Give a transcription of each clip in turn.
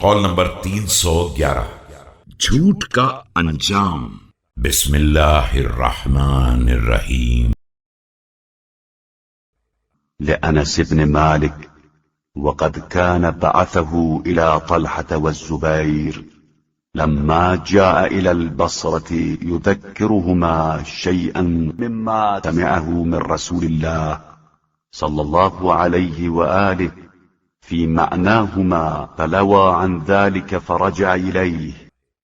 قول نمبر 311، جھوٹ کا انجام۔ بسم اللہ الرحمن الرحیم۔ لأنس بن مالك وقد كان بعثه إلى طلحة والزبير لما جاء إلى البصرة يذكرهما شيئا مما سمعه من رسول الله صلى الله عليه وآله في معناهما فلوى عن ذلك فرجع إليه۔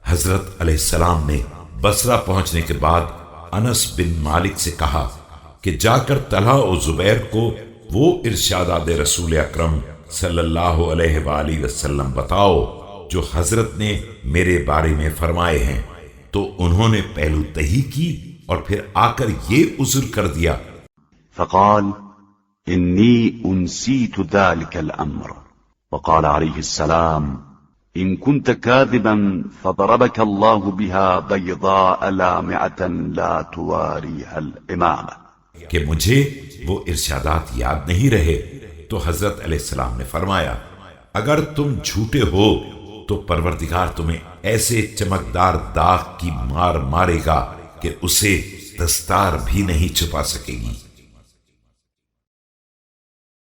حضرت علیہ السلام نے بصرہ پہنچنے کے بعد انس بن مالک سے کہا کہ جا کر طلحہ و زبیر کو وہ ارشادات رسول اکرم صلی اللہ علیہ وآلہ وسلم بتاؤ جو حضرت نے میرے بارے میں فرمائے ہیں۔ تو انہوں نے پہلو تہی کی اور پھر آ کر یہ عذر کر دیا۔ فقال إني أنسيت ذلك الأمر، وقال عليه السلام إن كنت كاذبا فضربك الله بها بيضاء لامعة لا تواريها الإمامة، کہ مجھے وہ ارشادات یاد نہیں رہے۔ تو حضرت علیہ السلام نے فرمایا اگر تم جھوٹے ہو تو پروردگار تمہیں ایسے چمکدار داغ کی مار مارے گا کہ اسے دستار بھی نہیں چھپا سکے گی۔